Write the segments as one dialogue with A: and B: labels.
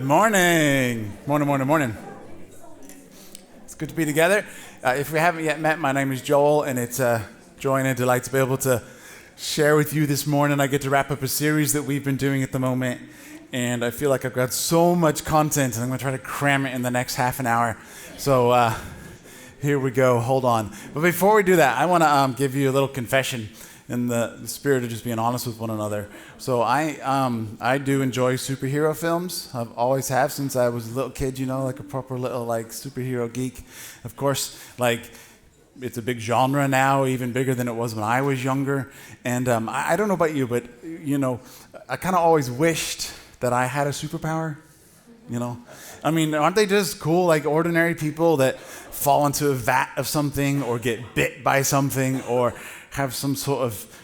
A: Morning. Morning. It's good to be together. If we haven't yet met, my name is Joel, and it's a joy and a delight to be able to share with you this morning. I get to wrap up a series that we've been doing at the moment, and I feel like I've got so much content, and I'm going to try to cram it in the next half an hour. So here we go. Hold on. But before we do that, I want to give you a little confession in the spirit of just being honest with one another. So I do enjoy superhero films. I've always have since I was a little kid, like a proper little superhero geek. Of course, it's a big genre now, even bigger than it was when I was younger. And I don't know about you, but I kind of always wished that I had a superpower. I mean, aren't they just cool, ordinary people that fall into a vat of something or get bit by something or have some sort of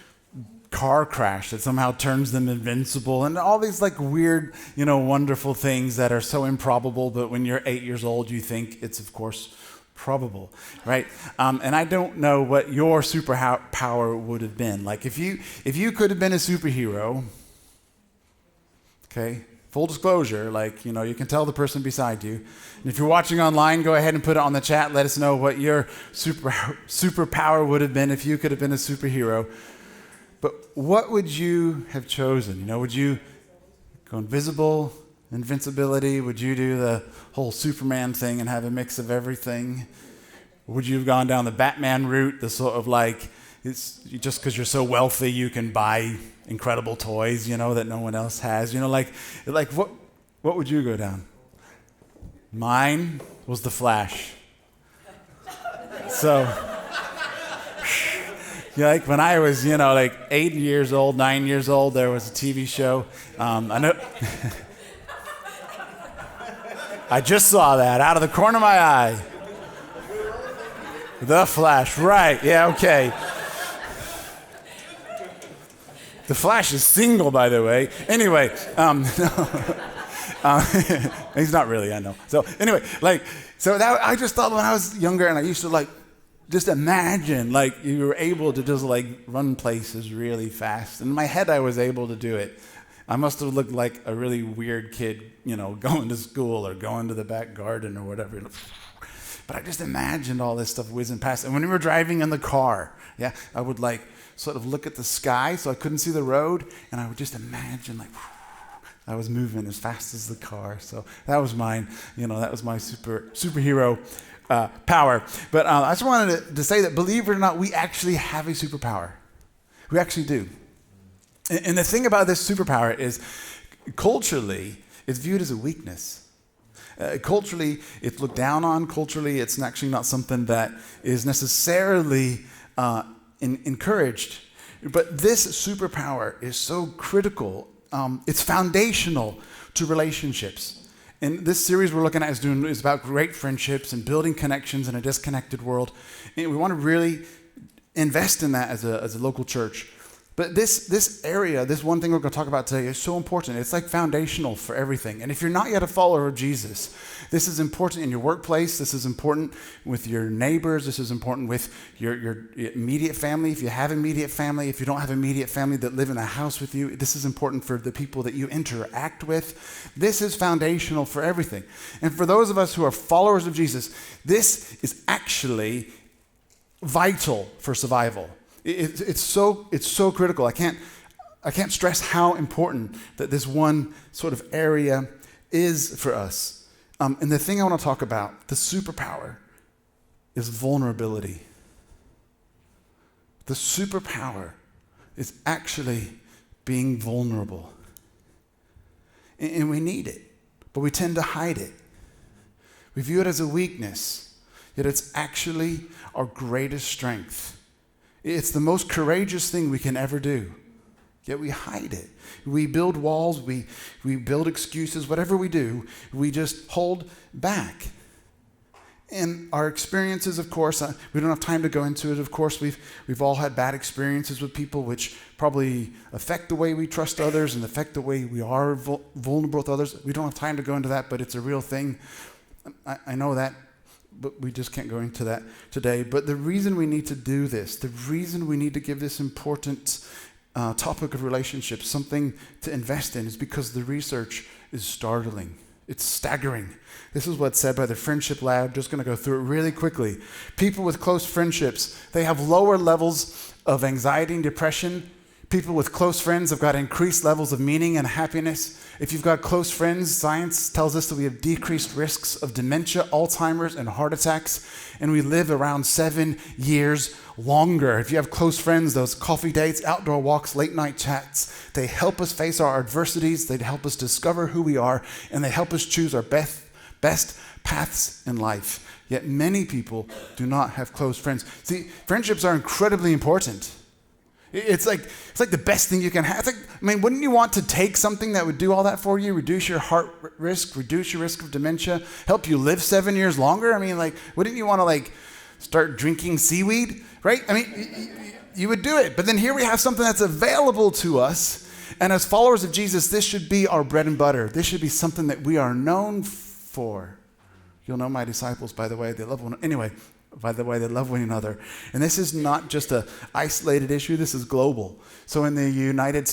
A: car crash that somehow turns them invincible, and all these weird, wonderful things that are so improbable, but when you're 8 years old, you think it's, of course, probable, right? And I don't know what your superpower would have been. If you could have been a superhero, okay, full disclosure, you can tell the person beside you. And if you're watching online, go ahead and put it on the chat. Let us know what your superpower would have been if you could have been a superhero. But what would you have chosen? Would you go invisible, invincibility? Would you do the whole Superman thing and have a mix of everything? Or would you have gone down the Batman route, the sort of it's just because you're so wealthy you can buy incredible toys, that no one else has. What would you go down? Mine was the Flash. So, when I was, 8 years old, 9 years old, there was a TV show. I know. I just saw that out of the corner of my eye. The Flash, right? Yeah, okay. The Flash is single, by the way. Anyway, he's not really, I know. So anyway, I just thought when I was younger, and I used to just imagine you were able to just run places really fast. In my head, I was able to do it. I must have looked like a really weird kid, going to school or going to the back garden or whatever. But I just imagined all this stuff whizzing past. And when we were driving in the car, I would sort of look at the sky so I couldn't see the road, and I would just imagine I was moving as fast as the car. So that was mine. That was my superhero power. But I just wanted to say that, believe it or not, we actually have a superpower. We actually do. And the thing about this superpower is, culturally, it's viewed as a weakness. Culturally, it's looked down on. Culturally, it's actually not something that is necessarily encouraged. But this superpower is so critical. It's foundational to relationships. And this series we're looking at is about great friendships and building connections in a disconnected world. And we want to really invest in that as a local church. But this area, this one thing we're going to talk about today is so important. It's foundational for everything. And if you're not yet a follower of Jesus, this is important in your workplace. This is important with your neighbors. This is important with your immediate family. If you have immediate family, if you don't have immediate family that live in a house with you, this is important for the people that you interact with. This is foundational for everything. And for those of us who are followers of Jesus, this is actually vital for survival. It's so critical. I can't stress how important that this one sort of area is for us. And the thing I want to talk about, the superpower, is vulnerability. The superpower is actually being vulnerable. And we need it, but we tend to hide it. We view it as a weakness, yet it's actually our greatest strength. It's the most courageous thing we can ever do, yet we hide it. We build walls, we build excuses, whatever we do, we just hold back. And our experiences, of course, we don't have time to go into it. Of course, we've all had bad experiences with people which probably affect the way we trust others and affect the way we are vulnerable with others. We don't have time to go into that, but it's a real thing. I know that. But we just can't go into that today. But the reason we need to do this, the reason we need to give this important topic of relationships something to invest in is because the research is startling. It's staggering. This is what's said by the Friendship Lab. Just going to go through it really quickly. People with close friendships, they have lower levels of anxiety and depression. People with close friends have got increased levels of meaning and happiness. If you've got close friends, science tells us that we have decreased risks of dementia, Alzheimer's, and heart attacks, and we live around 7 years longer. If you have close friends, those coffee dates, outdoor walks, late night chats, they help us face our adversities, they help us discover who we are, and they help us choose our best paths in life. Yet many people do not have close friends. See, friendships are incredibly important. It's like the best thing you can have. Wouldn't you want to take something that would do all that for you? Reduce your heart risk, reduce your risk of dementia, help you live 7 years longer? Wouldn't you want to start drinking seaweed, right? You would do it. But then here we have something that's available to us. And as followers of Jesus, this should be our bread and butter. This should be something that we are known for. You'll know my disciples, by the way, they love one another. And this is not just an isolated issue, this is global. So in the United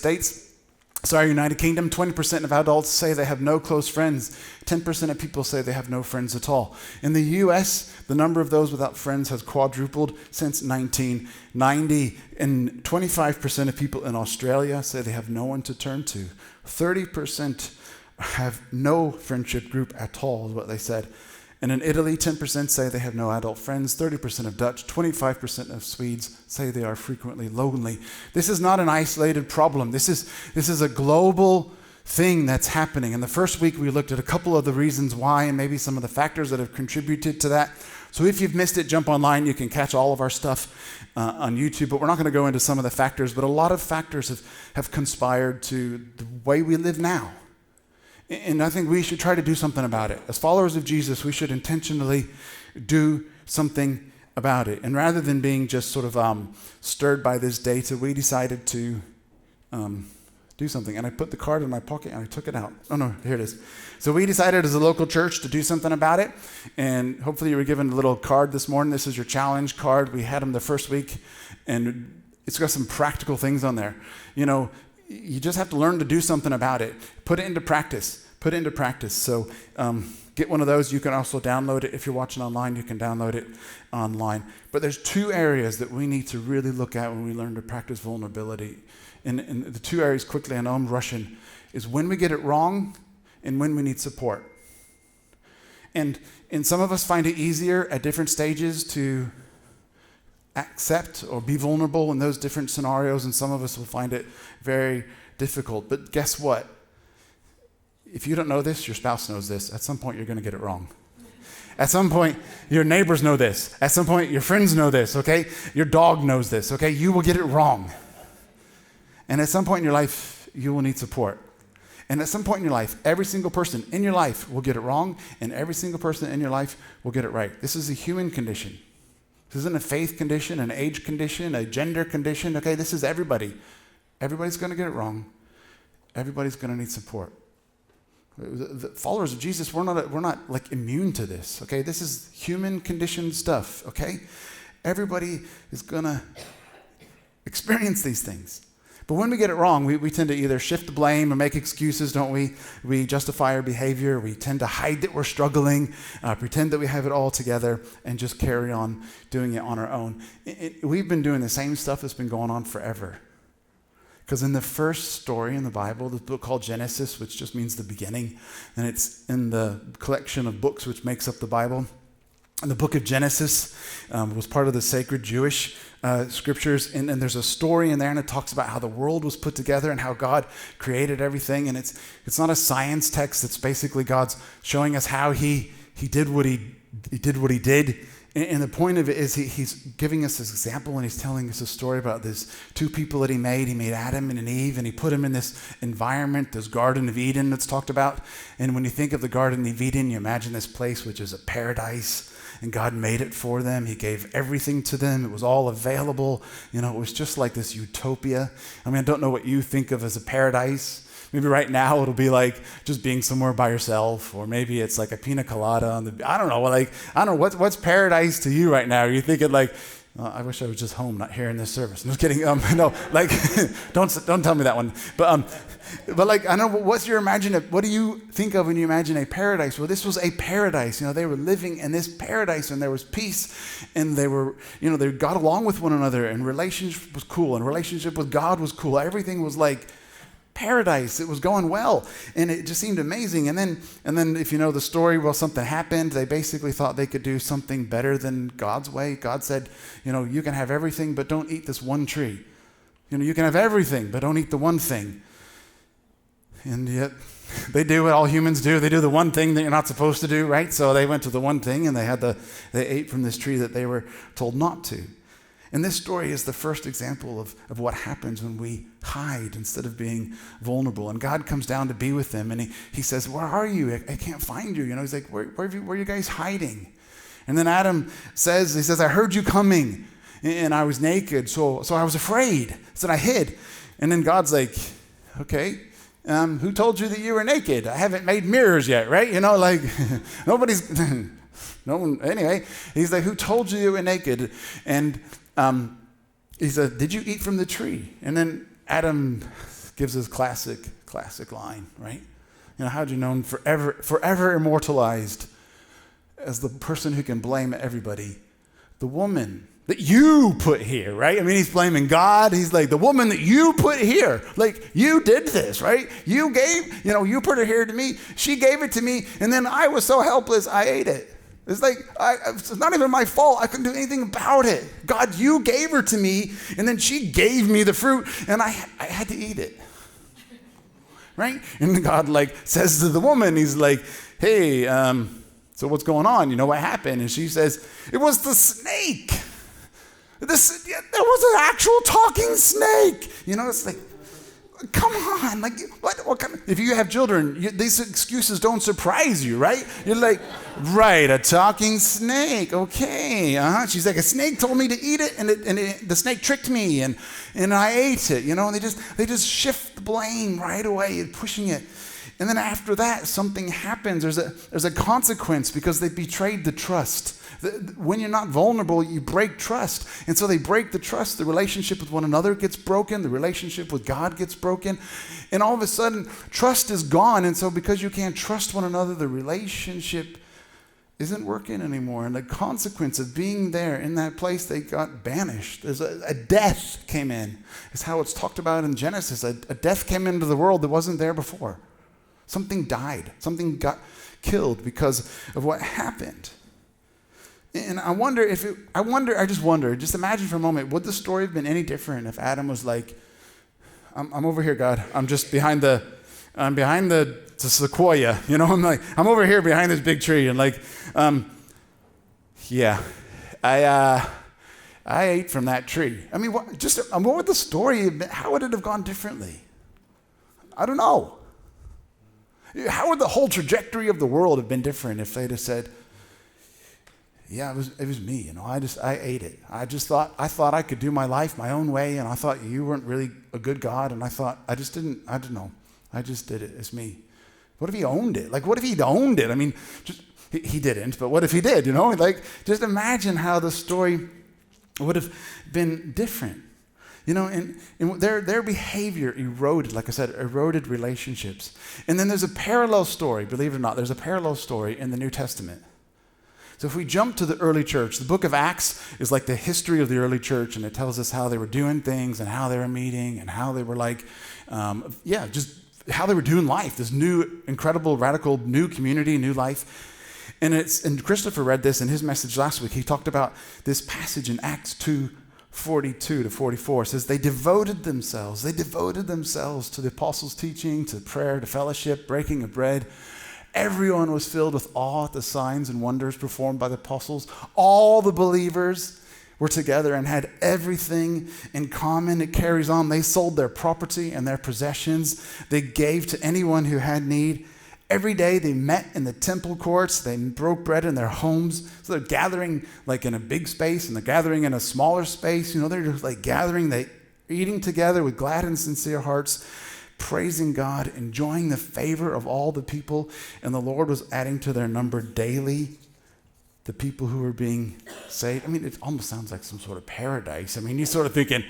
A: Kingdom, 20% of adults say they have no close friends. 10% of people say they have no friends at all. In the US, the number of those without friends has quadrupled since 1990. And 25% of people in Australia say they have no one to turn to. 30% have no friendship group at all, is what they said. And in Italy, 10% say they have no adult friends, 30% of Dutch, 25% of Swedes say they are frequently lonely. This is not an isolated problem. This is a global thing that's happening. In the first week, we looked at a couple of the reasons why and maybe some of the factors that have contributed to that. So if you've missed it, jump online. You can catch all of our stuff on YouTube, but we're not going to go into some of the factors, but a lot of factors have conspired to the way we live now. And I think we should try to do something about it. As followers of Jesus, we should intentionally do something about it. And rather than being just sort of stirred by this data, we decided to do something. And I put the card in my pocket and I took it out. Oh no, here it is. So we decided as a local church to do something about it. And hopefully you were given a little card this morning. This is your challenge card. We had them the first week. And it's got some practical things on there. You just have to learn to do something about it. Put it into practice. So get one of those. You can also download it. If you're watching online, you can download it online. But there's 2 areas that we need to really look at when we learn to practice vulnerability. And the 2 areas, quickly, I know I'm rushing, is when we get it wrong and when we need support. And some of us find it easier at different stages to accept or be vulnerable in those different scenarios, and some of us will find it very difficult. But guess what? If you don't know this, your spouse knows this. At some point, you're going to get it wrong. At some point, your neighbors know this. At some point, your friends know this, okay? Your dog knows this, okay? You will get it wrong. And at some point in your life, you will need support. And at some point in your life, every single person in your life will get it wrong, and every single person in your life will get it right. This is a human condition. This isn't a faith condition, an age condition, a gender condition. Okay, this is everybody. Everybody's going to get it wrong. Everybody's going to need support. The followers of Jesus, we're not immune to this. Okay, this is human condition stuff. Okay, everybody is going to experience these things. But when we get it wrong, we tend to either shift the blame or make excuses, don't we? We justify our behavior. We tend to hide that we're struggling, pretend that we have it all together, and just carry on doing it on our own. We've been doing the same stuff that's been going on forever. Because in the first story in the Bible, the book called Genesis, which just means the beginning, and it's in the collection of books which makes up the Bible. And the book of Genesis was part of the sacred Jewish scriptures, and there's a story in there, and it talks about how the world was put together and how God created everything. And it's not a science text. It's basically God's showing us how he did what he did. And the point of it is he's giving us this example, and he's telling us a story about these 2 people that he made. He made Adam and Eve, and he put them in this environment, this Garden of Eden that's talked about. And when you think of the Garden of Eden, you imagine this place which is a paradise, and God made it for them. He gave everything to them. It was all available. It was just like this utopia. I don't know what you think of as a paradise. Maybe right now it'll be like just being somewhere by yourself, or maybe it's like a pina colada on the, I don't know, what's paradise to you right now? Are you thinking like, I wish I was just home, not here in this service. I'm just kidding. No, like, don't tell me that one. But like, I don't know, what do you think of when you imagine a paradise? Well, this was a paradise. They were living in this paradise, and there was peace, and they got along with one another, and relationship was cool, and relationship with God was cool. Everything was like paradise. It was going well, and it just seemed amazing. And then if you know the story, well, something happened. They basically thought they could do something better than God's way. God said, you can have everything, but don't eat this one tree. You can have everything, but don't eat the one thing. And yet they do what all humans do. They do the one thing that you're not supposed to do, right? So they went to the one thing, and they ate from this tree that they were told not to. And this story is the first example of what happens when we hide instead of being vulnerable. And God comes down to be with them, and he says, where are you? I can't find you. He's like, where are you guys hiding? And then Adam says, I heard you coming, and I was naked, so I was afraid. So I hid. And then God's like, okay, who told you that you were naked? I haven't made mirrors yet, right? Nobody's, no one, anyway. He's like, who told you were naked? And he said, did you eat from the tree? And then Adam gives his classic line, right? How'd you known forever immortalized as the person who can blame everybody? The woman that you put here, right? He's blaming God. He's like, the woman that you put here, like, you did this, right? You put her here to me. She gave it to me, and then I was so helpless, I ate it. It's like, it's not even my fault. I couldn't do anything about it. God, you gave her to me, and then she gave me the fruit, and I had to eat it, right? And God, says to the woman, he's like, hey, so what's going on? What happened? And she says, it was the snake. There was an actual talking snake. It's like, come on, what kind of, if you have children, these excuses don't surprise you, right? You're like, right, a talking snake, okay, She's like, a snake told me to eat it, and the snake tricked me, and I ate it, and they just shift the blame right away, and pushing it. And then after that, something happens. There's a consequence because they betrayed the trust. When you're not vulnerable, you break trust. And so they break the trust. The relationship with one another gets broken. The relationship with God gets broken. And all of a sudden, trust is gone. And so because you can't trust one another, the relationship isn't working anymore. And the consequence of being there in that place, they got banished. There's a death came in. It's how it's talked about in Genesis. A death came into the world that wasn't there before. Something died. Something got killed because of what happened. And I just wonder, just imagine for a moment, would the story have been any different if Adam was like, I'm over here, God. I'm just behind the sequoia. I'm over here behind this big tree. And I ate from that tree. What would the story have been? How would it have gone differently? I don't know. How would the whole trajectory of the world have been different if they'd have said, yeah, it was me, I ate it. I thought I could do my life my own way, and I thought you weren't really a good God, and I thought, I just did it, it's me. What if he owned it? What if he'd owned it? He didn't, but what if he did, just imagine how the story would have been different. And their behavior eroded, like I said, eroded relationships. And then there's a parallel story, believe it or not, there's a parallel story in the New Testament. So if we jump to the early church, the book of Acts is like the history of the early church, and it tells us how they were doing things and how they were meeting and how they were just how they were doing life, this new, incredible, radical, new community, new life. And Christopher read this in his message last week. He talked about this passage in Acts 2:42 to 44. It says, they devoted themselves to the apostles' teaching, to prayer, to fellowship, breaking of bread. Everyone was filled with awe at the signs and wonders performed by the apostles. All the believers were together and had everything in common. It carries on. They sold their property and their possessions. They gave to anyone who had need. Every day they met in the temple courts. They broke bread in their homes. So they're gathering in a big space, and they're gathering in a smaller space. They're just gathering, eating together with glad and sincere hearts, praising God, enjoying the favor of all the people. And the Lord was adding to their number daily the people who were being saved. I mean, it almost sounds like some sort of paradise. I mean, you're sort of thinking,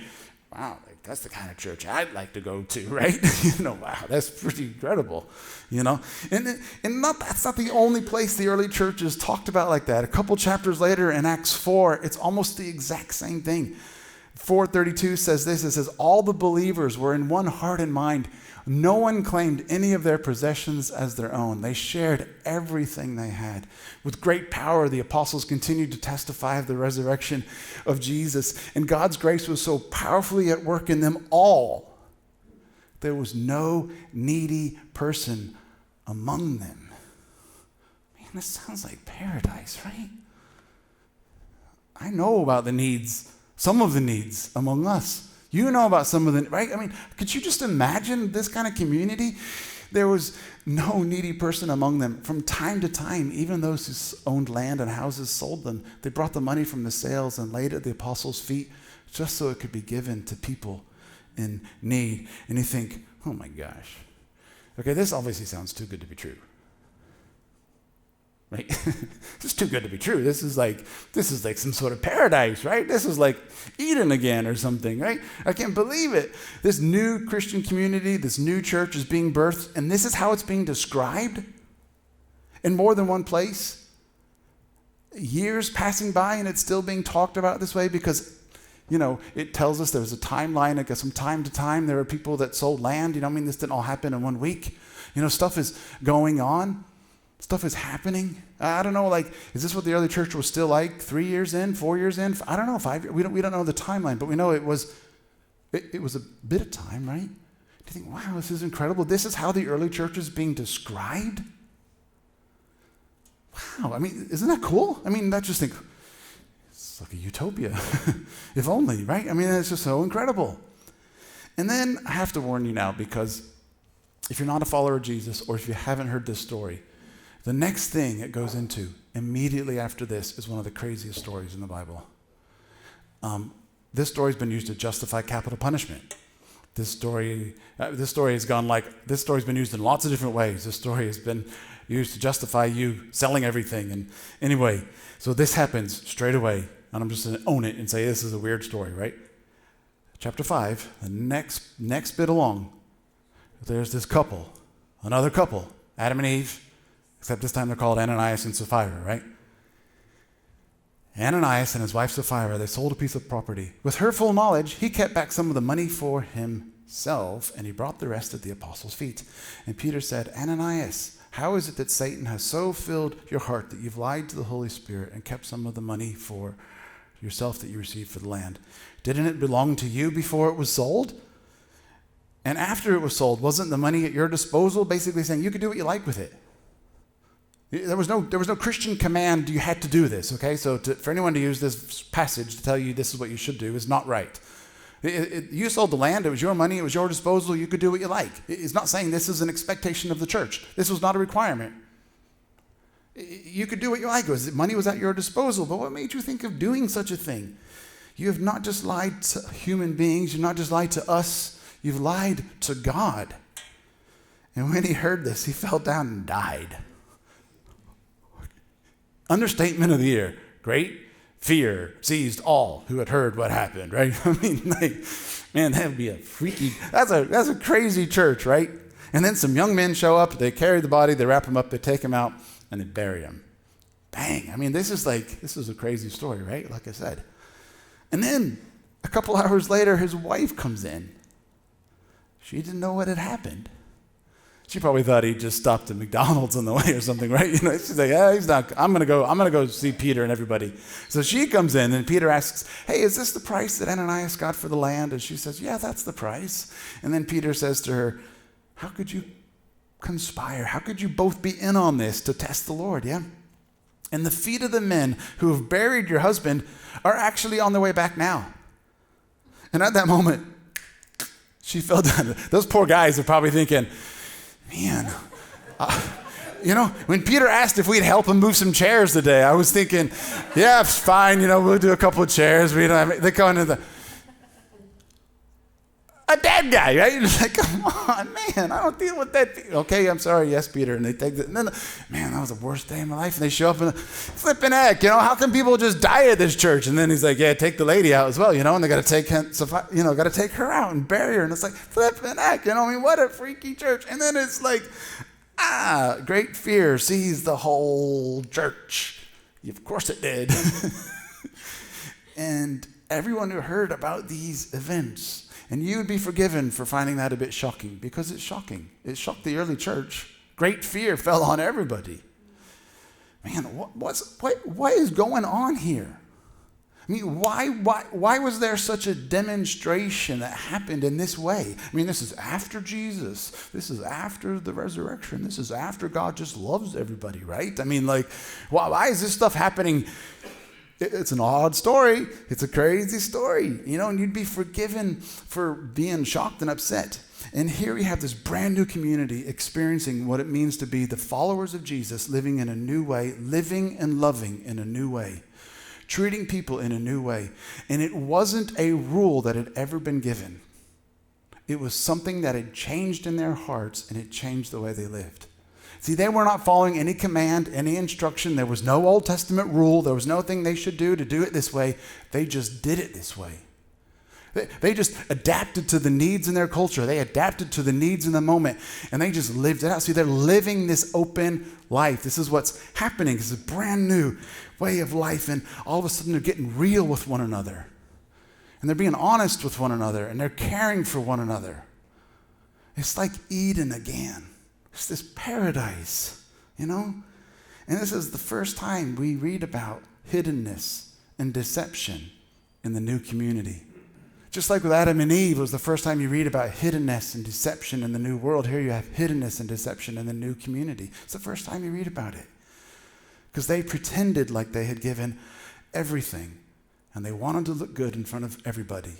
A: wow, like, that's the kind of church I'd like to go to, right? Wow, that's pretty incredible, And that's not the only place the early church is talked about like that. A couple chapters later in Acts 4, it's almost the exact same thing. 4:32 says this, it says, all the believers were in one heart and mind. No one claimed any of their possessions as their own. They shared everything they had. With great power, the apostles continued to testify of the resurrection of Jesus. And God's grace was so powerfully at work in them all. There was no needy person among them. Man, this sounds like paradise, right? I know about the needs, some of the needs among us. You know about some of the, right? I mean, could you just imagine this kind of community? There was no needy person among them. From time to time, even those who owned land and houses sold them. They brought the money from the sales and laid it at the apostles' feet just so it could be given to people in need. And you think, oh my gosh. Okay, this obviously sounds too good to be true. Right? This is too good to be true. This is like some sort of paradise, right? This is like Eden again or something, right? I can't believe it. This new Christian community, this new church is being birthed, and this is how it's being described in more than one place. Years passing by, and it's still being talked about this way because, it tells us there was a timeline. I guess from time to time, there were people that sold land. This didn't all happen in 1 week. Stuff is going on. Stuff is happening. I don't know, is this what the early church was still like 3 years in, 4 years in? I don't know, 5 years. We don't know the timeline, but we know it was a bit of time, right? Do you think, wow, this is incredible? This is how the early church is being described? Wow, isn't that cool? I just think, it's like a utopia. If only, right? It's just so incredible. And then I have to warn you now, because if you're not a follower of Jesus, or if you haven't heard this story, the next thing it goes into immediately after this is one of the craziest stories in the Bible. This story has been used to justify capital punishment. This story's been used in lots of different ways. This story has been used to justify you selling everything. And anyway, so this happens straight away, and I'm just going to own it and say this is a weird story, right? Chapter 5, the next bit along, there's this couple, another couple, Adam and Eve. Except this time they're called Ananias and Sapphira, right? Ananias and his wife Sapphira, they sold a piece of property. With her full knowledge, he kept back some of the money for himself, and he brought the rest at the apostles' feet. And Peter said, Ananias, how is it that Satan has so filled your heart that you've lied to the Holy Spirit and kept some of the money for yourself that you received for the land? Didn't it belong to you before it was sold? And after it was sold, wasn't the money at your disposal? Basically saying you could do what you like with it. There was no Christian command you had to do this, okay? So for anyone to use this passage to tell you this is what you should do is not right. You sold the land, it was your money, it was your disposal, you could do what you like. It's not saying this is an expectation of the church. This was not a requirement. You could do what you like. Money was at your disposal, but what made you think of doing such a thing? You have not just lied to human beings, you've not just lied to us, you've lied to God. And when he heard this, he fell down and died. Understatement of the year. Great fear seized all who had heard what happened, right? Man, that would be that's a crazy church, right? And then some young men show up, they carry the body, they wrap him up, they take him out, and they bury him. Bang. This is a crazy story, right? Like I said. And then a couple hours later, his wife comes in. She didn't know what had happened. She probably thought he just stopped at McDonald's on the way or something, right? She's like, yeah, he's not. I'm gonna go see Peter and everybody. So she comes in, and Peter asks, hey, is this the price that Ananias got for the land? And she says, yeah, that's the price. And then Peter says to her, how could you conspire? How could you both be in on this to test the Lord? Yeah. And the feet of the men who have buried your husband are actually on their way back now. And at that moment, she fell down. Those poor guys are probably thinking, man, when Peter asked if we'd help him move some chairs today, I was thinking, yeah, it's fine, we'll do a couple of chairs. They go into a dead guy, right? It's like, come on, man, I don't deal with that. Okay, I'm sorry, yes, Peter. And they take it. And then, man, that was the worst day of my life. And they show up and flipping heck, how can people just die at this church? And then he's like, yeah, take the lady out as well, and they got to take him, got to take her out and bury her. And it's like, flipping heck, what a freaky church. And then it's like, great fear seized the whole church. Of course it did. And everyone who heard about these events, and you would be forgiven for finding that a bit shocking, because it's shocking. It shocked the early church. Great fear fell on everybody. Man, what is going on here? I mean, why was there such a demonstration that happened in this way? I mean, this is after Jesus. This is after the resurrection. This is after God just loves everybody, right? I mean, why is this stuff happening? It's an odd story. It's a crazy story, and you'd be forgiven for being shocked and upset. And here we have this brand new community experiencing what it means to be the followers of Jesus, living in a new way, living and loving in a new way, treating people in a new way. And it wasn't a rule that had ever been given. It was something that had changed in their hearts, and it changed the way they lived. See, they were not following any command, any instruction. There was no Old Testament rule. There was no thing they should do to do it this way. They just did it this way. They just adapted to the needs in their culture. They adapted to the needs in the moment, and they just lived it out. See, they're living this open life. This is what's happening. This is a brand new way of life, and all of a sudden they're getting real with one another, and they're being honest with one another, and they're caring for one another. It's like Eden again. It's this paradise, And this is the first time we read about hiddenness and deception in the new community. Just like with Adam and Eve, it was the first time you read about hiddenness and deception in the new world. Here you have hiddenness and deception in the new community. It's the first time you read about it. Because they pretended like they had given everything, and they wanted to look good in front of everybody.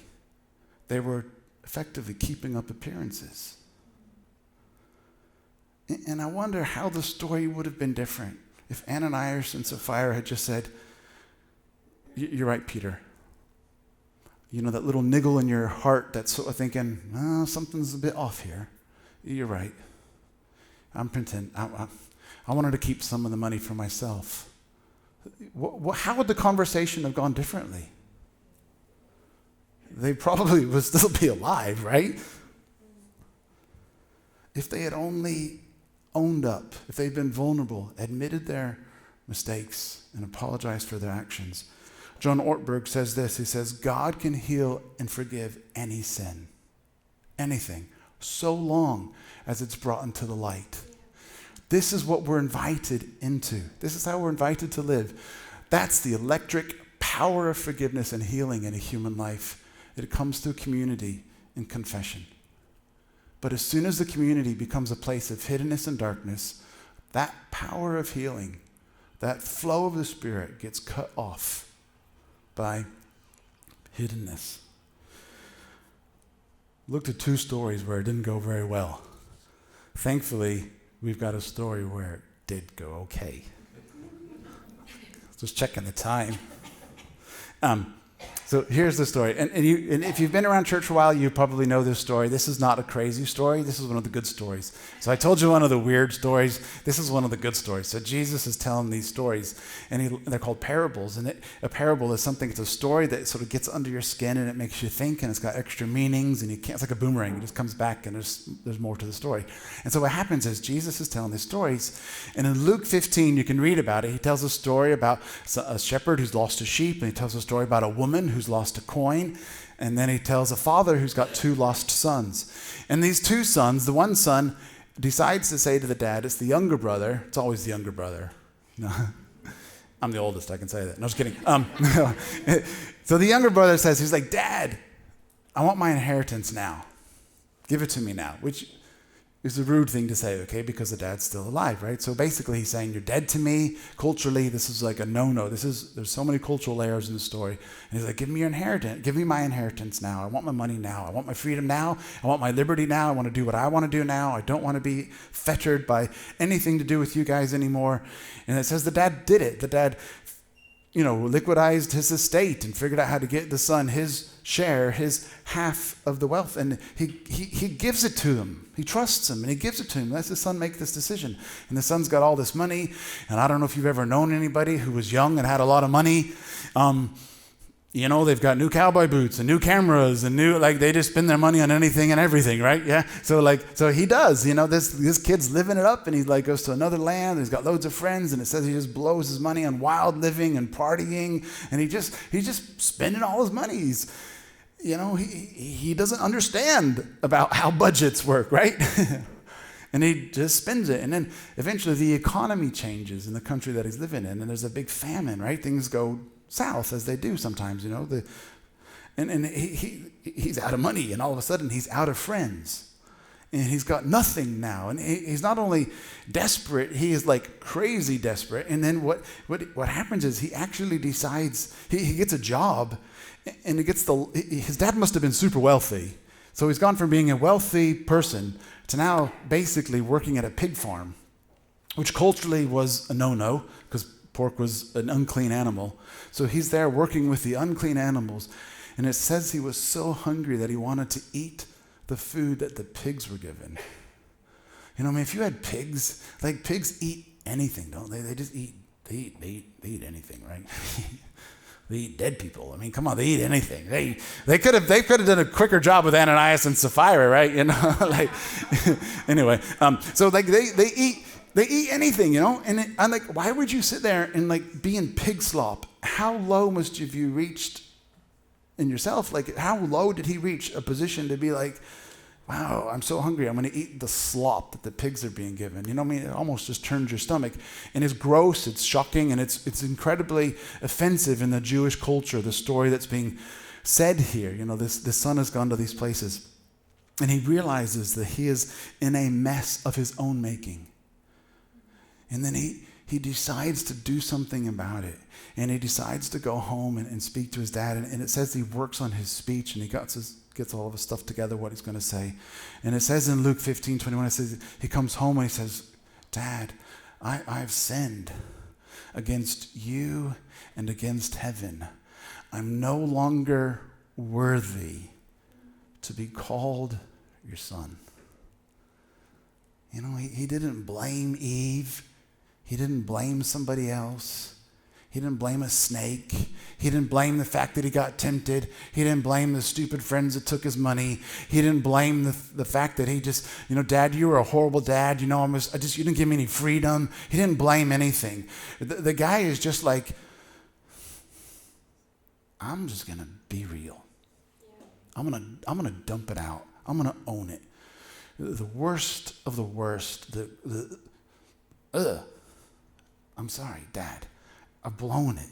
A: They were effectively keeping up appearances. And I wonder how the story would have been different if Ananias and Sapphira had just said, you're right, Peter. That little niggle in your heart that's sort of thinking, something's a bit off here. You're right. I'm pretending. I wanted to keep some of the money for myself. How would the conversation have gone differently? They probably would still be alive, right? If they had only owned up, if they'd been vulnerable, admitted their mistakes, and apologized for their actions. John Ortberg says this. He says, God can heal and forgive any sin, anything, so long as it's brought into the light. This is what we're invited into. This is how we're invited to live. That's the electric power of forgiveness and healing in a human life. It comes through community and confession. But as soon as the community becomes a place of hiddenness and darkness, that power of healing, that flow of the Spirit gets cut off by hiddenness. Looked at two stories where it didn't go very well. Thankfully, we've got a story where it did go okay. Just checking the time. So here's the story. And if you've been around church for a while, you probably know this story. This is not a crazy story. This is one of the good stories. So I told you one of the weird stories. This is one of the good stories. So Jesus is telling these stories, and they're called parables. And a parable is something, it's a story that sort of gets under your skin, and it makes you think, and it's got extra meanings, and it's like a boomerang. It just comes back, and there's more to the story. And so what happens is Jesus is telling these stories. And in Luke 15, you can read about it. He tells a story about a shepherd who's lost a sheep, and he tells a story about a woman who's lost a coin, and then he tells a father who's got two lost sons. And these two sons, the one son decides to say to the dad, it's the younger brother, it's always the younger brother. No, I'm the oldest, I can say that. No, just kidding. So the younger brother says, he's like, Dad, I want my inheritance now. Give it to me now, which is a rude thing to say, okay, because the dad's still alive, right? So basically he's saying, you're dead to me. Culturally, this is like a no-no. There's so many cultural layers in the story. And he's like, give me your inheritance. Give me my inheritance now. I want my money now. I want my freedom now. I want my liberty now. I want to do what I want to do now. I don't want to be fettered by anything to do with you guys anymore. And it says the dad did it. The dad liquidized his estate and figured out how to get the son his share, his half of the wealth. And he gives it to him. He trusts him and he gives it to him. Lets his son make this decision. And the son's got all this money. And I don't know if you've ever known anybody who was young and had a lot of money. They've got new cowboy boots and new cameras and they just spend their money on anything and everything, right? Yeah. So he does, this kid's living it up, and he goes to another land, and he's got loads of friends, and it says he just blows his money on wild living and partying, and he's just spending all his money. He doesn't understand about how budgets work, right? And he just spends it. And then eventually the economy changes in the country that he's living in, and there's a big famine, right? Things go south, as they do sometimes, and he's out of money, and all of a sudden he's out of friends, and he's got nothing now, and he's not only desperate, he is crazy desperate. And then what happens is he actually decides, he gets a job, and his dad must have been super wealthy, so he's gone from being a wealthy person to now basically working at a pig farm, which culturally was a no-no, because pork was an unclean animal. So he's there working with the unclean animals. And it says he was so hungry that he wanted to eat the food that the pigs were given. If you had pigs, pigs eat anything, don't they? They just eat, they eat anything, right? They eat dead people. Come on, they eat anything. They could have done a quicker job with Ananias and Sapphira, right? Anyway, so they eat. They eat anything, and I'm why would you sit there and be in pig slop? How low must have you reached in yourself? How low did he reach a position to be wow, I'm so hungry, I'm going to eat the slop that the pigs are being given? It almost just turns your stomach. And it's gross, it's shocking, and it's incredibly offensive in the Jewish culture, the story that's being said here. This son has gone to these places, and he realizes that he is in a mess of his own making. And then he decides to do something about it. And he decides to go home and speak to his dad. And it says he works on his speech, and he gets all of his stuff together, what he's going to say. And it says in Luke 15:21, it says he comes home and he says, Dad, I've sinned against you and against heaven. I'm no longer worthy to be called your son. He didn't blame Eve. He didn't blame somebody else. He didn't blame a snake. He didn't blame the fact that he got tempted. He didn't blame the stupid friends that took his money. He didn't blame the fact that he just, Dad, you were a horrible dad. You didn't give me any freedom. He didn't blame anything. The guy is just I'm just going to be real. I'm gonna dump it out. I'm going to own it. The worst of the worst, I'm sorry, Dad. I've blown it.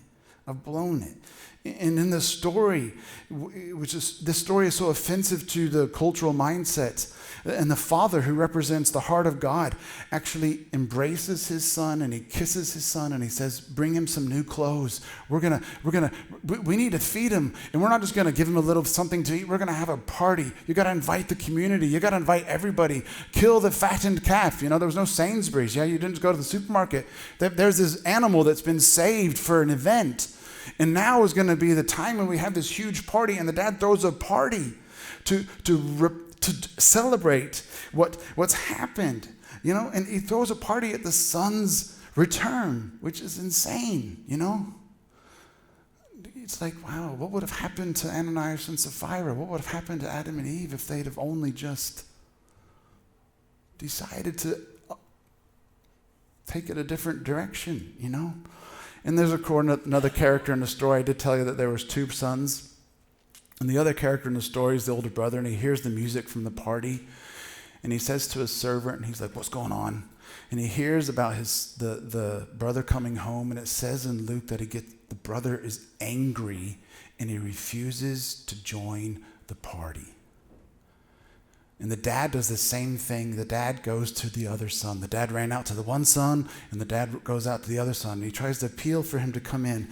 A: And in the story, this story is so offensive to the cultural mindset. And the father, who represents the heart of God, actually embraces his son, and he kisses his son, and he says, bring him some new clothes. We need to feed him. And we're not just going to give him a little something to eat. We're going to have a party. You got to invite the community. You got to invite everybody. Kill the fattened calf. There was no Sainsbury's. Yeah, you didn't just go to the supermarket. There's this animal that's been saved for an event. And now is going to be the time when we have this huge party, and the dad throws a party to celebrate what's happened, and he throws a party at the son's return, which is insane, It's wow, what would have happened to Ananias and Sapphira? What would have happened to Adam and Eve if they'd have only just decided to take it a different direction, And there's another character in the story. I did tell you that there was two sons. And the other character in the story is the older brother, and he hears the music from the party. And he says to his servant, and he's like, what's going on? And he hears about the brother coming home, and it says in Luke that the brother is angry, and he refuses to join the party. And the dad does the same thing. The dad goes to the other son. The dad ran out to the one son, and the dad goes out to the other son. And he tries to appeal for him to come in.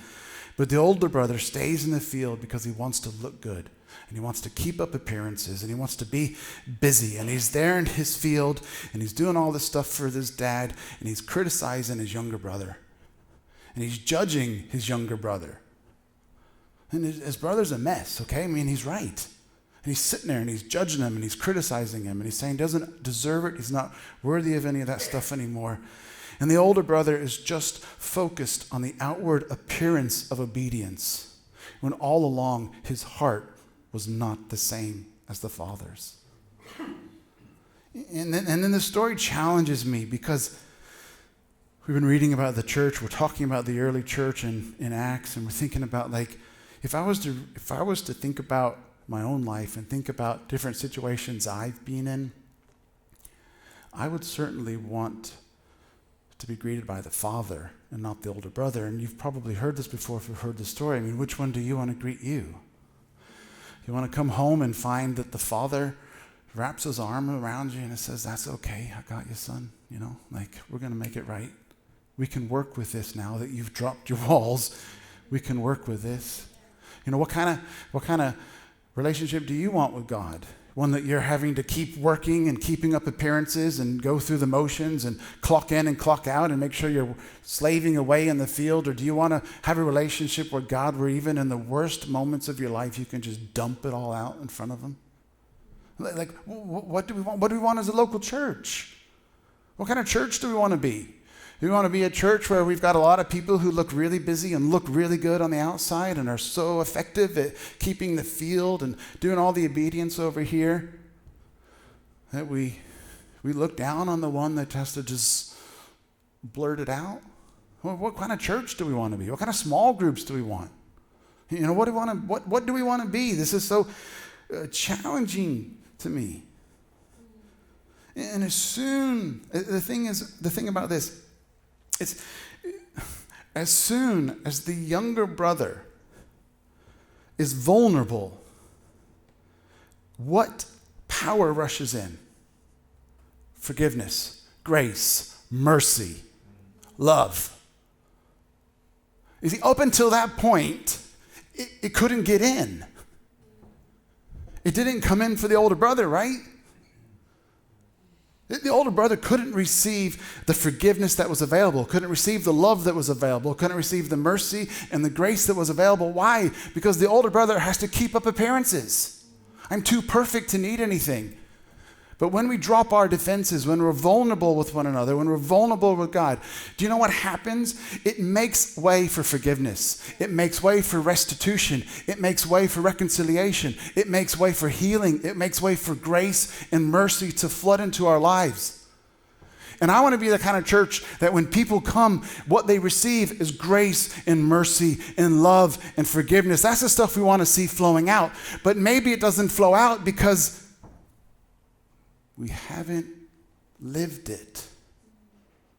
A: But the older brother stays in the field because he wants to look good. And he wants to keep up appearances. And he wants to be busy. And he's there in his field, and he's doing all this stuff for his dad. And he's criticizing his younger brother. and he's judging his younger brother. And his brother's a mess, okay? I mean, he's right. And he's sitting there and he's judging him and he's criticizing him and he's saying he doesn't deserve it. He's not worthy of any of that stuff anymore. And the older brother is just focused on the outward appearance of obedience, when all along his heart was not the same as the father's. And then the story challenges me, because we've been reading about the church, we're talking about the early church in Acts, and we're thinking about, like, if I was to think about my own life and think about different situations I've been in, I would certainly want to be greeted by the father and not the older brother. And you've probably heard this before if you've heard the story. I mean, which one do you want to greet you? You want to come home and find that the father wraps his arm around you and says, that's okay, I got you, son. You know, like, we're going to make it right. We can work with this now that you've dropped your walls. We can work with this. You know, what kind of relationship do you want with God? One that you're having to keep working and keeping up appearances and go through the motions and clock in and clock out and make sure you're slaving away in the field? Or do you want to have a relationship with God where even in the worst moments of your life you can just dump it all out in front of him? Like, what do we want? What do we want as a local church? What kind of church do we want to be? Do we want to be a church where we've got a lot of people who look really busy and look really good on the outside and are so effective at keeping the field and doing all the obedience over here, that we look down on the one that has to just blurt it out? Well, what kind of church do we want to be? What kind of small groups do we want? You know, what do we want to be? This is so challenging to me. And the thing about this, it's as soon as the younger brother is vulnerable, what power rushes in? Forgiveness, grace, mercy, love. You see, up until that point, it couldn't get in. It didn't come in for the older brother, right? The older brother couldn't receive the forgiveness that was available, couldn't receive the love that was available, couldn't receive the mercy and the grace that was available. Why? Because the older brother has to keep up appearances. I'm too perfect to need anything. But when we drop our defenses, when we're vulnerable with one another, when we're vulnerable with God, do you know what happens? It makes way for forgiveness. It makes way for restitution. It makes way for reconciliation. It makes way for healing. It makes way for grace and mercy to flood into our lives. And I want to be the kind of church that when people come, what they receive is grace and mercy and love and forgiveness. That's the stuff we want to see flowing out. But maybe it doesn't flow out because we haven't lived it,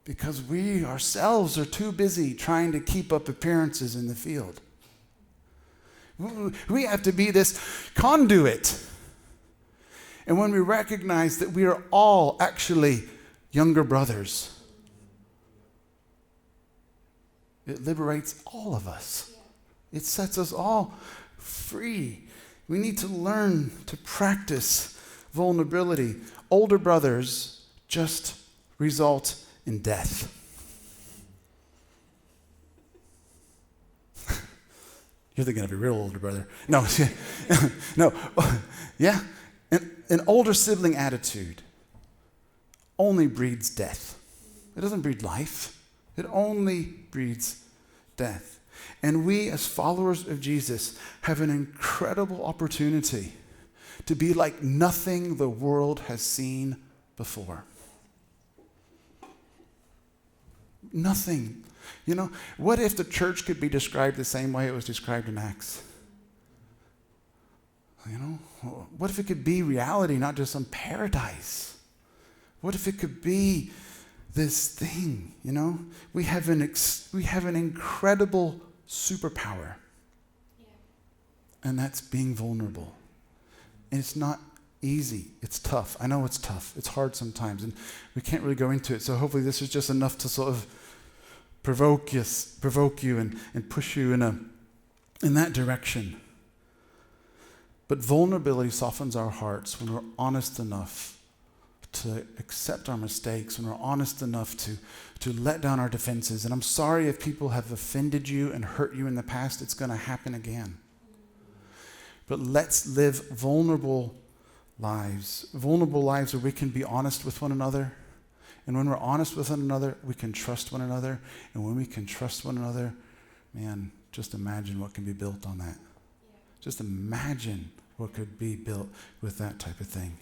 A: because we ourselves are too busy trying to keep up appearances in the field. We have to be this conduit. And when we recognize that we are all actually younger brothers, it liberates all of us. It sets us all free. We need to learn to practice vulnerability. Older brothers just result in death. You're thinking of a real older brother. No, no. Yeah, an older sibling attitude only breeds death. It doesn't breed life. It only breeds death. And we, as followers of Jesus, have an incredible opportunity to be like nothing the world has seen before. Nothing. You know, what if the church could be described the same way it was described in Acts? You know, what if it could be reality, not just some paradise? What if it could be this thing, you know? We have an incredible superpower. Yeah. And that's being vulnerable. And it's not easy. It's tough. I know it's tough. It's hard sometimes, and we can't really go into it. So hopefully this is just enough to sort of provoke you and push you in that direction. But vulnerability softens our hearts when we're honest enough to accept our mistakes, when we're honest enough to let down our defenses. And I'm sorry if people have offended you and hurt you in the past. It's going to happen again. But let's live vulnerable lives where we can be honest with one another. And when we're honest with one another, we can trust one another. And when we can trust one another, man, just imagine what can be built on that. Just imagine what could be built with that type of thing.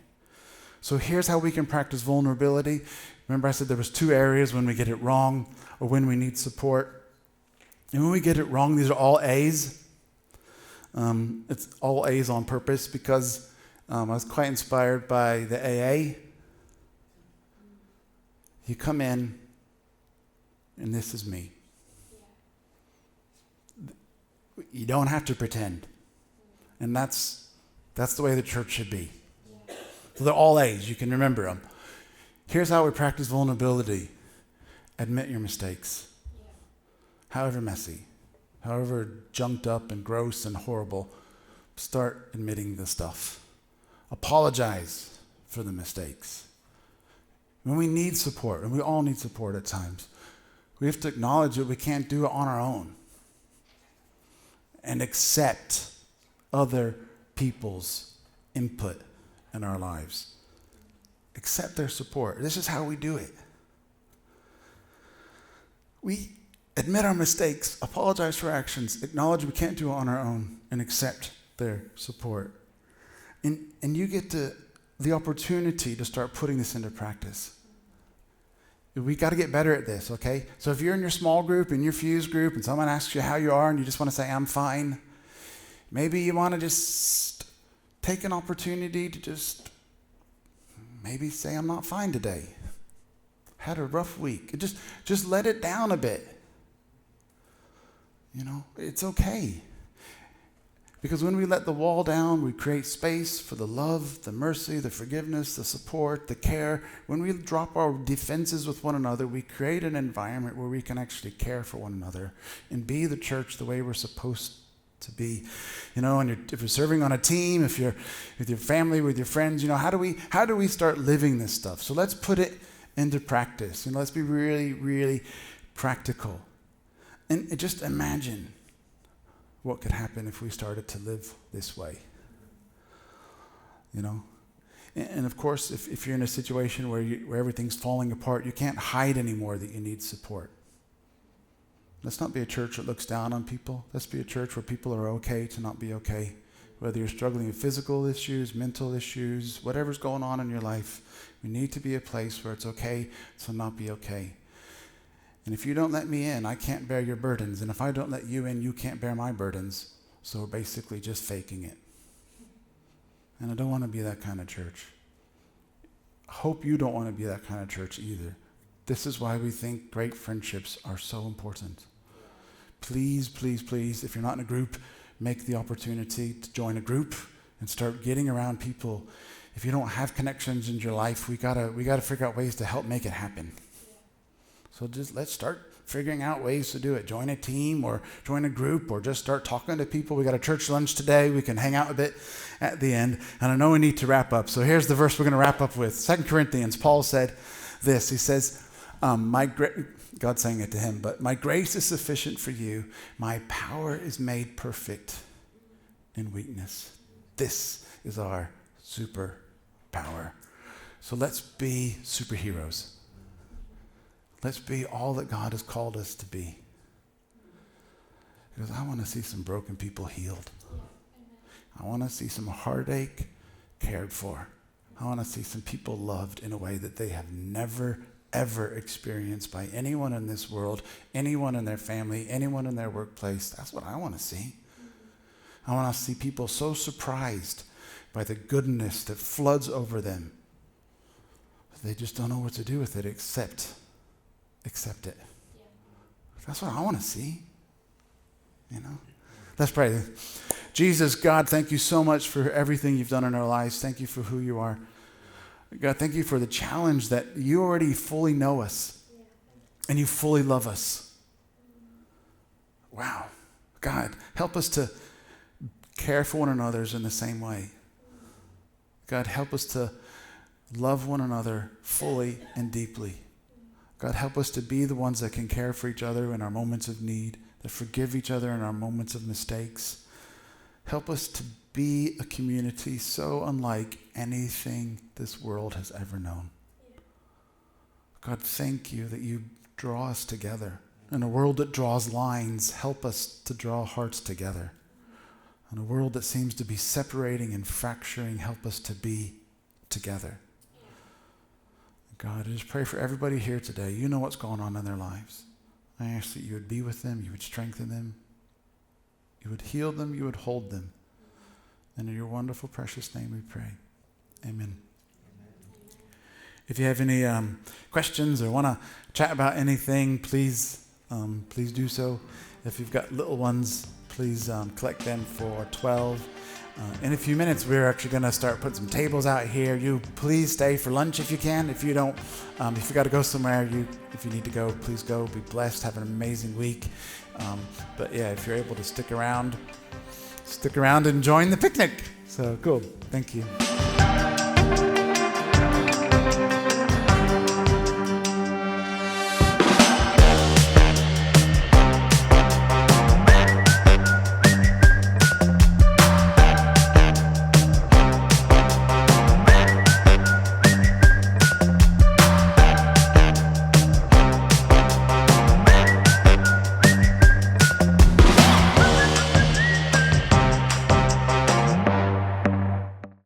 A: So here's how we can practice vulnerability. Remember I said there was 2 areas: when we get it wrong or when we need support. And when we get it wrong, these are all A's. It's all A's on purpose because I was quite inspired by the AA. You come in, and this is me. You don't have to pretend. And that's the way the church should be. So they're all A's. You can remember them. Here's how we practice vulnerability. Admit your mistakes. However messy, however junked up and gross and horrible, start admitting the stuff. Apologize for the mistakes. When we need support, and we all need support at times, we have to acknowledge that we can't do it on our own. And accept other people's input in our lives. Accept their support. This is how we do it. We admit our mistakes, apologize for actions, acknowledge we can't do it on our own, and accept their support. And you get the opportunity to start putting this into practice. We got to get better at this, okay? So if you're in your small group, in your Fuse group, and someone asks you how you are, and you just want to say, I'm fine, maybe you want to just take an opportunity to just maybe say, I'm not fine today. Had a rough week. Just let it down a bit. You know, it's okay. Because when we let the wall down, we create space for the love, the mercy, the forgiveness, the support, the care. When we drop our defenses with one another, we create an environment where we can actually care for one another and be the church the way we're supposed to be. You know, and if you're serving on a team, if you're with your family, with your friends, you know, how do we start living this stuff? So let's put it into practice. You know, let's be really, really practical. And just imagine what could happen if we started to live this way. You know? And of course, if you're in a situation where everything's falling apart, you can't hide anymore that you need support. Let's not be a church that looks down on people. Let's be a church where people are okay to not be okay. Whether you're struggling with physical issues, mental issues, whatever's going on in your life, we need to be a place where it's okay to not be okay. And if you don't let me in, I can't bear your burdens. And if I don't let you in, you can't bear my burdens. So we're basically just faking it. And I don't want to be that kind of church. I hope you don't want to be that kind of church either. This is why we think great friendships are so important. Please, please, please, if you're not in a group, make the opportunity to join a group and start getting around people. If you don't have connections in your life, we gotta figure out ways to help make it happen. So just let's start figuring out ways to do it. Join a team or join a group or just start talking to people. We got a church lunch today. We can hang out a bit at the end. And I know we need to wrap up. So here's the verse we're going to wrap up with. 2 Corinthians, Paul said this. He says, God's saying it to him, but my grace is sufficient for you. My power is made perfect in weakness. This is our superpower. So let's be superheroes. Let's be all that God has called us to be. Because I want to see some broken people healed. I want to see some heartache cared for. I want to see some people loved in a way that they have never, ever experienced by anyone in this world, anyone in their family, anyone in their workplace. That's what I want to see. I want to see people so surprised by the goodness that floods over them. They just don't know what to do with it except accept it. Yeah. That's what I want to see. You know? Let's pray. Jesus, God, thank you so much for everything you've done in our lives. Thank you for who you are. God, thank you for the challenge that you already fully know us and you fully love us. Wow. God, help us to care for one another in the same way. God, help us to love one another fully and deeply. God, help us to be the ones that can care for each other in our moments of need, that forgive each other in our moments of mistakes. Help us to be a community so unlike anything this world has ever known. God, thank you that you draw us together. In a world that draws lines, help us to draw hearts together. In a world that seems to be separating and fracturing, help us to be together. God, I just pray for everybody here today. You know what's going on in their lives. I ask that you would be with them, you would strengthen them, you would heal them, you would hold them. And in your wonderful, precious name we pray. Amen. If you have any questions or want to chat about anything, please do so. If you've got little ones, please collect them for 12. In a few minutes, we're actually going to start putting some tables out here. You please stay for lunch if you can. If you don't, if you got to go somewhere, if you need to go, please go. Be blessed. Have an amazing week. But yeah, if you're able to stick around and join the picnic. So cool. Thank you.